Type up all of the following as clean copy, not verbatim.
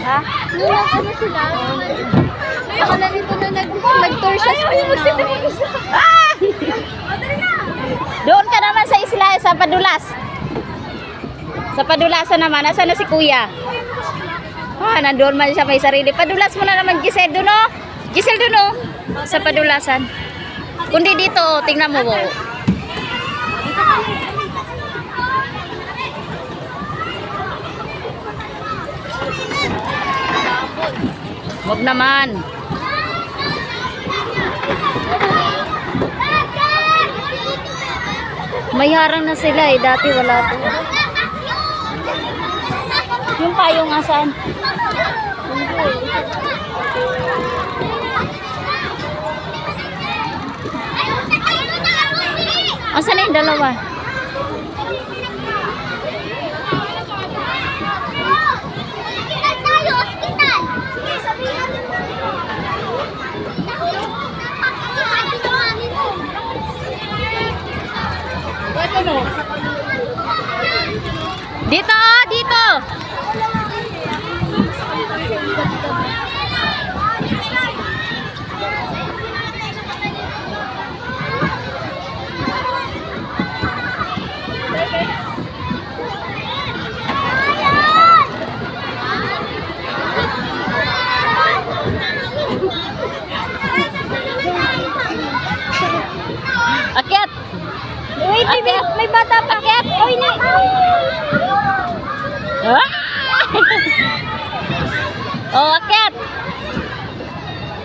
Ha? Nung ano sila, akala nito na nag-tour siya sa Ah! Doon ka naman sa isla, sa Padulas. Sa Padulasan naman, nasa na si Kuya? Ah, nandoon man siya may sarili. Padulas mo na naman, Giselle, doon oh. Giselle, doon oh. Sa Padulasan. Kundi dito, oh, tingnan mo. Oh. Wag naman. May harang na sila eh. Dati wala to. Yung payong asan? Asan na yung dalawa? Dito, dito. Akyat. Wait, may bata pa. Akyat. Oy, na. Ah! Oh, akyat.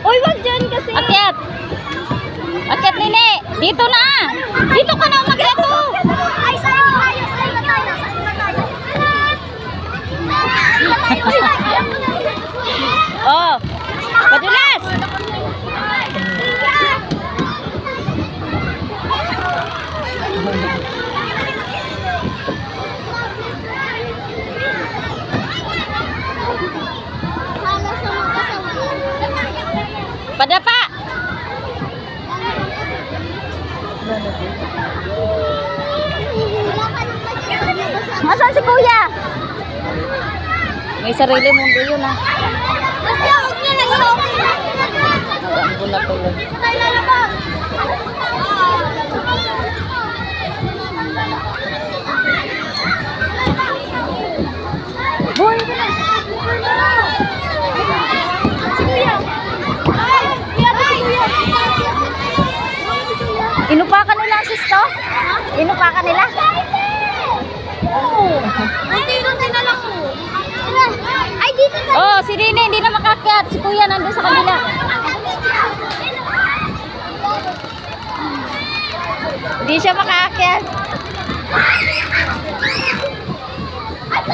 Uy, wag dyan kasi. Akyat. Akyat, Nene. Dito na. Dito ka na umakyat to. Ay, sa'yo tayo. Sa'yo tayo. Oh. Padulas. Padapa. Nasaan si Kuya? May sarili mundo yun ah. Nagambo na tuloy. Boy! Si Kuya! Inupakan nila ang sisto? Inupakan nila? Oo. Dito na lang mo. Ay, dito na. Oh, si Rene hindi na makakyat. Si Kuya nandun sa kabila. Hindi siya makaakyat. At